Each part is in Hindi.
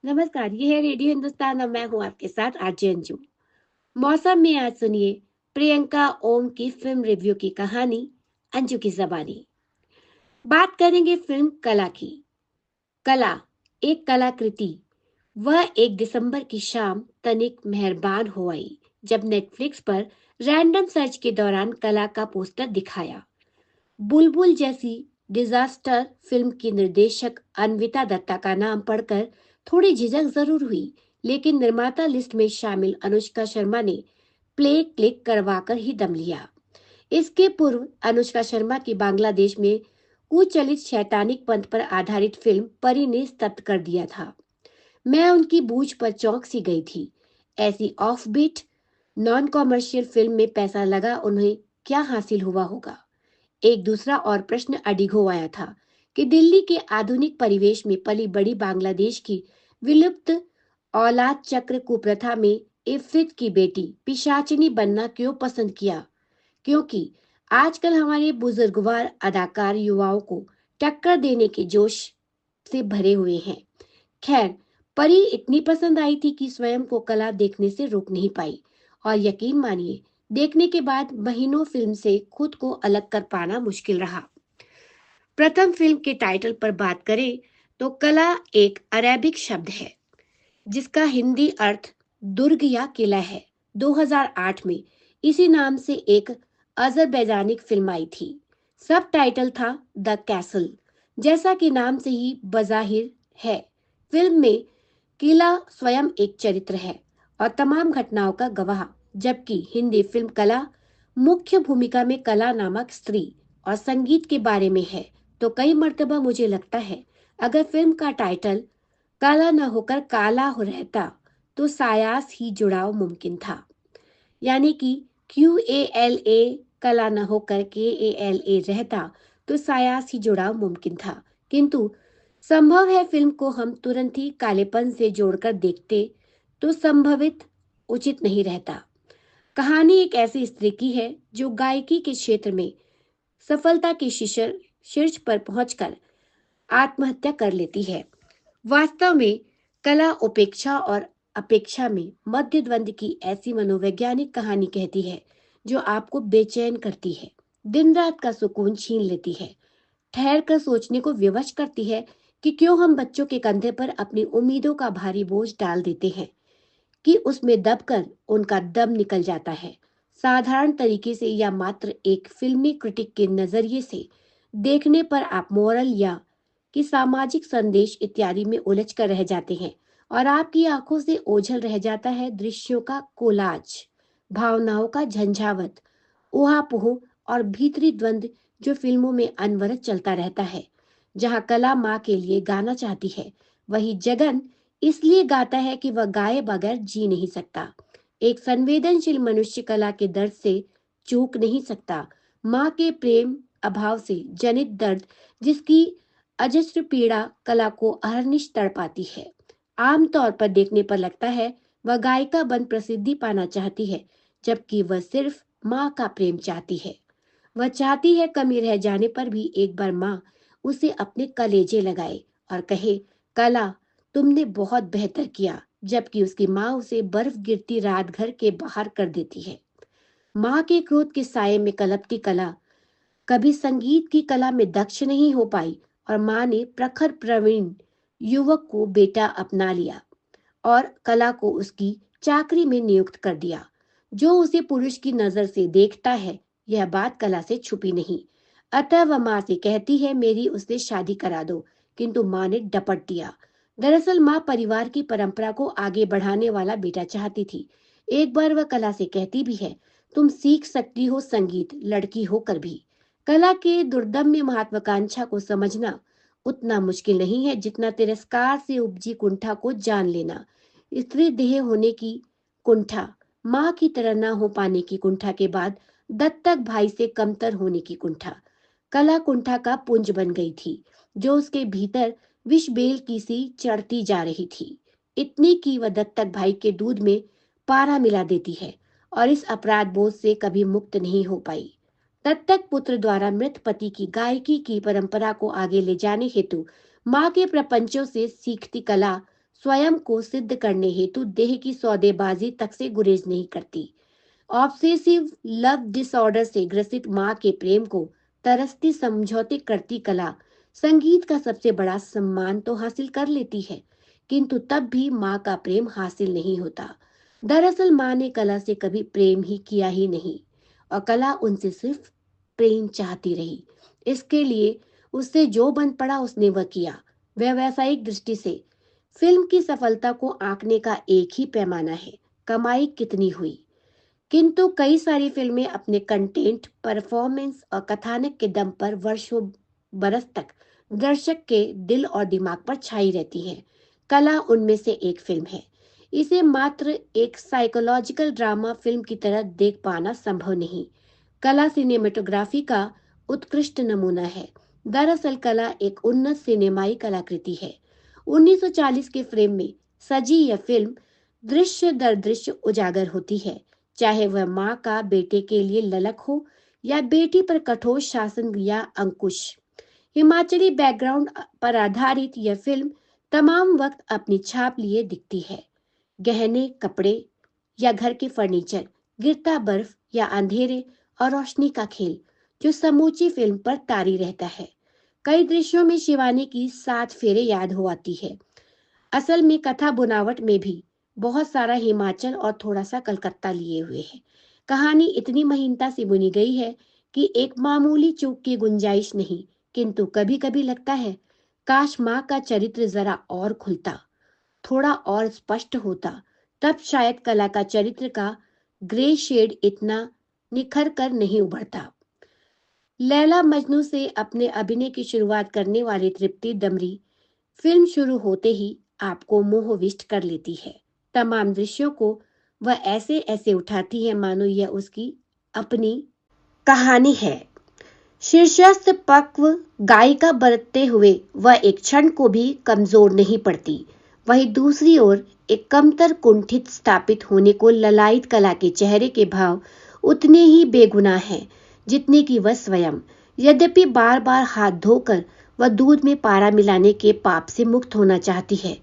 नमस्कार, ये है रेडियो हिंदुस्तान और मैं हूँ आपके साथ आरजे अंजू। मौसम में आज सुनिए प्रियंका ओम की फिल्म रिव्यू की कहानी अंजू की जबानी। बात करेंगे फिल्म कला की। कला एक कलाकृति। वह 1 दिसंबर की शाम तनिक मेहरबान हो आई जब नेटफ्लिक्स पर रैंडम सर्च के दौरान कला का पोस्टर दिखाया। बुलबुल जैसी डिजास्टर फिल्म की निर्देशक अन्विता दत्ता का नाम पढ़कर थोड़ी झिझक जरूर हुई, लेकिन निर्माता लिस्ट में शामिल अनुष्का शर्मा ने प्ले क्लिक करवाकर ही दम लिया। इसके पूर्व अनुष्का शर्मा की बांग्लादेश में कुचलित शैतानिक पंथ पर आधारित फिल्म परी ने स्तब्ध कर दिया था। मैं उनकी बूझ पर चौंक सी गई थी। ऐसी ऑफबीट नॉन कॉमर्शियल फिल्म में पैसा लगा उन्हें क्या हासिल हुआ होगा। एक दूसरा और प्रश्न अडिग हो आया था कि दिल्ली के आधुनिक परिवेश में पली बड़ी बांग्लादेश की विलुप्त औलाद चक्र कुप्रथा में इफ्रित की बेटी पिशाचिनी बनना क्यों पसंद किया, क्योंकि आजकल हमारे बुजुर्गवार अदाकार युवाओं को टक्कर देने के जोश से भरे हुए हैं। खैर, परी इतनी पसंद आई थी कि स्वयं को कला देखने से रोक नहीं पाई, और यकीन मानिए देखने के बाद महीनों फिल्म से खुद को अलग कर पाना मुश्किल रहा। प्रथम फिल्म के टाइटल पर बात करें तो कला एक अरेबिक शब्द है जिसका हिंदी अर्थ दुर्ग या किला है। 2008 में इसी नाम से एक अजरबैजानिक फिल्म आई थी। सब टाइटल था द कैसल। जैसा कि नाम से ही बजाहिर है, फिल्म में किला स्वयं एक चरित्र है और तमाम घटनाओं का गवाह, जबकि हिंदी फिल्म कला मुख्य भूमिका में कला नामक स्त्री और संगीत के बारे में है। तो कई मर्तबा मुझे लगता है अगर फिल्म का टाइटल काला न होकर काला हो रहता तो सायास ही जुड़ाव मुमकिन था। यानी कि QALA कला न होकर KALA रहता तो सायास ही जुड़ाव मुमकिन था, किंतु संभव है फिल्म को हम तुरंत ही कालेपन से जोड़कर देखते तो संभवित उचित नहीं रहता। कहानी एक ऐसी स्त्री की है जो गायकी के क्षेत्र में सफलता के शिखर शीर्ष पर पहुंचकर आत्महत्या कर लेती है। वास्तव में कला उपेक्षा और अपेक्षा में मध्य द्वंद की ऐसी मनोवैज्ञानिक कहानी कहती है जो आपको बेचैन करती है, दिन रात का सुकून छीन लेती है, ठहर कर सोचने को विवश करती है कि क्यों हम बच्चों के कंधे पर अपनी उम्मीदों का भारी बोझ डाल देते हैं कि उसमें दबकर उनका दम निकल जाता है। साधारण तरीके से या मात्र एक फिल्मी क्रिटिक के नजरिए से देखने पर आप मोरल या कि सामाजिक संदेश इत्यादि में उलझ कर रह जाते हैं और आपकी आंखों से ओझल रह जाता है दृश्यों का कोलाज, भावनाओं का झंझावत, ऊहापोह और भीतरी द्वंद जो फिल्मों में अनवरत चलता रहता है। जहां कला माँ के लिए गाना चाहती है, वही जगन इसलिए गाता है कि वह गाए बगैर जी नहीं सकता। एक संवेदनशील मनुष्य कला के दर्द से चूक नहीं सकता। माँ के प्रेम अभाव से जनित दर्द जिसकी अजस्र पीड़ा कला को अहर्निश तड़पाती है। आमतौर पर देखने पर लगता है वह गायिका बन प्रसिद्धि पाना चाहती है, जबकि वह सिर्फ माँ का प्रेम चाहती है। वह चाहती है कमी रह जाने पर भी एक बार माँ उसे अपने कलेजे लगाए और कहे, कला तुमने बहुत बेहतर किया, जबकि उसकी माँ उसे बर्फ गिरती रात घर के बाहर कर देती है। माँ के क्रोध के साये में कलपती कला कभी संगीत की कला में दक्ष नहीं हो पाई और माँ ने प्रखर प्रवीण युवक को बेटा अपना लिया और कला को उसकी चाकरी में नियुक्त कर दिया। जो उसे पुरुष की नजर से देखता है, यह बात कला से छुपी नहीं। अतः वह माँ से कहती है मेरी उससे शादी करा दो, किंतु माँ ने डपट दिया। दरअसल माँ परिवार की परंपरा को आगे बढ़ाने वाला बेटा चाहती थी। एक बार वह कला से कहती भी है, तुम सीख सकती हो संगीत लड़की होकर भी। कला के दुर्दम्य महत्वाकांक्षा को समझना उतना मुश्किल नहीं है जितना तिरस्कार से उपजी कुंठा को जान लेना। स्त्री देह होने की कुंठा, माँ की तरह न हो पाने की कुंठा के बाद दत्तक भाई से कमतर होने की कुंठा। कला कुंठा का पुंज बन गई थी जो उसके भीतर विष बेल की सी चढ़ती जा रही थी, इतनी कि वह दत्तक भाई के दूध में पारा मिला देती है और इस अपराध बोध से कभी मुक्त नहीं हो पाई। दत्तक पुत्र द्वारा मृत पति की गायकी की परंपरा को आगे ले जाने हेतु माँ के प्रपंचों से सीखती कला स्वयं को सिद्ध करने हेतु देह की सौदेबाजी तक से गुरेज नहीं करती। ऑब्सेसिव लव डिसऑर्डर से ग्रसित माँ के प्रेम को तरसती समझौते करती कला संगीत का सबसे बड़ा सम्मान तो हासिल कर लेती है, किंतु तब भी माँ का प्रेम हासिल नहीं होता। दरअसल माँ ने कला से कभी प्रेम ही किया ही नहीं और कला उनसे सिर्फ प्रेम चाहती रही। इसके लिए उससे जो बन पड़ा उसने वह किया। व्यावसायिक दृष्टि से फिल्म की सफलता को आंकने का एक ही पैमाना है, कमाई कितनी हुई। किंतु कई सारी फिल्में अपने कंटेंट, परफॉर्मेंस और कथानक के दम पर वर्षों बरस तक दर्शक के दिल और दिमाग पर छाई रहती हैं। कला उनमें से एक फिल्म है। इसे मात्र एक साइकोलॉजिकल ड्रामा फिल्म की तरह देख पाना संभव नहीं। कला सिनेमेटोग्राफी का उत्कृष्ट नमूना है। दरअसल कला एक उन्नत सिनेमाई कलाकृति है। 1940 के फ्रेम में सजी यह फिल्म दृश्य दर दृश्य उजागर होती है, चाहे वह माँ का बेटे के लिए ललक हो या बेटी पर कठोर शासन या अंकुश। हिमाचली बैकग्राउंड पर आधारित यह फिल्म तमाम वक्त अपनी छाप लिए दिखती है। गहने, कपड़े या घर के फर्नीचर, गिरता बर्फ या अंधेरे और रोशनी का खेल जो समूची फिल्म पर तारी रहता है। कई दृश्यों में शिवानी की 7 फेरे याद हो आती है। असल में कथा बुनावट में भी बहुत सारा हिमाचल और थोड़ा सा कलकत्ता लिए हुए है। कहानी इतनी महीनता से बुनी गई है कि एक मामूली चूक की गुंजाइश नहीं, किंतु कभी कभी लगता है काश माँ का चरित्र जरा और खुलता, थोड़ा और स्पष्ट होता, तब शायद कला का चरित्र का ग्रे शेड इतना निखर कर नहीं उभरता। लैला मजनू से अपने अभिनय की शुरुआत करने वाली तृप्ति दमरी फिल्म शुरू होते ही आपको मोहविष्ट कर लेती है। तमाम दृश्यों को वह ऐसे ऐसे उठाती है मानो यह उसकी अपनी कहानी है। शीर्षस्थ पक्व गायिका बरतते हुए वह एक क्षण को भी कमजोर नहीं पड़ती। वहीं दूसरी ओर एक कमतर कुंठित स्थापित होने को ललायित कला के चेहरे के भाव उतने ही बेगुनाह हैं जितने कि वह स्वयं। यद्यपि बार बार हाथ धोकर वह दूध में पारा मिलाने के पाप से मुक्त होना चाहती है,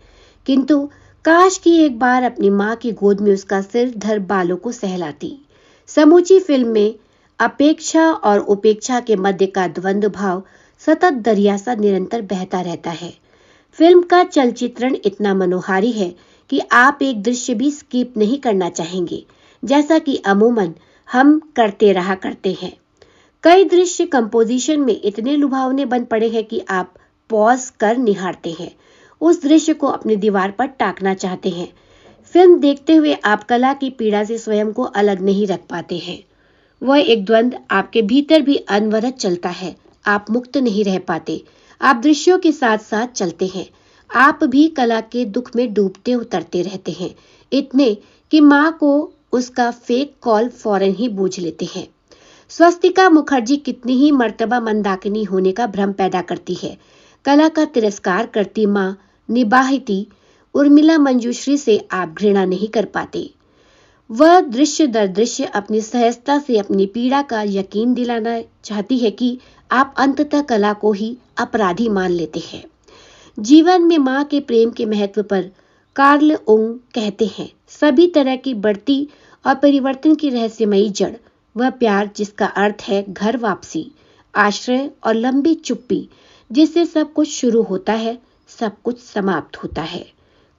किंतु काश कि एक बार अपनी माँ की गोद में उसका सिर धर बालों को सहलाती। समूची फिल्म में अपेक्षा और उपेक्षा के मध्य का द्वंद्व भाव सतत दरिया सा निरंतर बहता रहता है। फिल्म का चलचित्रण इतना मनोहारी है कि आप एक दृश्य भी स्किप नहीं करना चाहेंगे, जैसा कि अमूमन हम करते रहा करते हैं। कई दृश्य कंपोजिशन में इतने लुभावने बन पड़े हैं कि आप पॉज कर निहारते हैं, उस दृश्य को अपनी दीवार पर टाकना चाहते हैं। फिल्म देखते हुए आप कला की पीड़ा से स्वयं को अलग नहीं रख पाते हैं। वह एक द्वंद्व आपके भीतर भी अनवरत चलता है। आप मुक्त नहीं रह पाते। आप दृश्यों के साथ साथ चलते हैं। आप भी कला के दुख में डूबते उतरते रहते हैं, इतने कि माँ को उसका फेक कॉल फौरन ही बूझ लेते हैं। स्वस्तिका मुखर्जी कितनी ही मर्तबा मंदाकिनी होने का भ्रम पैदा करती है। कला का तिरस्कार करती माँ निबाहिती उर्मिला मंजूश्री से आप घृणा नहीं कर पाते। वह दृश्य दर दृश्य अपनी सहजता से अपनी पीड़ा का यकीन दिलाना चाहती है कि आप अंततः कला को ही अपराधी मान लेते हैं। जीवन में माँ के प्रेम के महत्व पर कार्ल ओंग कहते हैं, सभी तरह की बढ़ती और परिवर्तन की रहस्यमयी जड़ वह प्यार जिसका अर्थ है घर वापसी, आश्रय और लंबी चुप्पी, जिससे सब कुछ शुरू होता है, सब कुछ समाप्त होता है।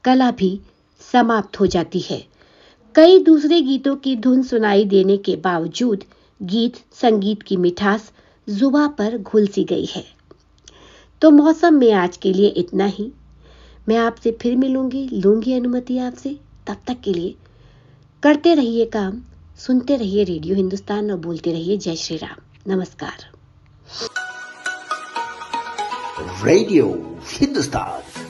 कला भी समाप्त हो जाती है। कई दूसरे गीतों की धुन सुनाई देने के बावजूद गीत संगीत की मिठास जुबां पर घुल सी गई है। तो मौसम में आज के लिए इतना ही। मैं आपसे फिर मिलूंगी, लूंगी अनुमति आपसे। तब तक के लिए करते रहिए काम, सुनते रहिए रेडियो हिंदुस्तान और बोलते रहिए जय श्री राम। नमस्कार। रेडियो हिंदुस्तान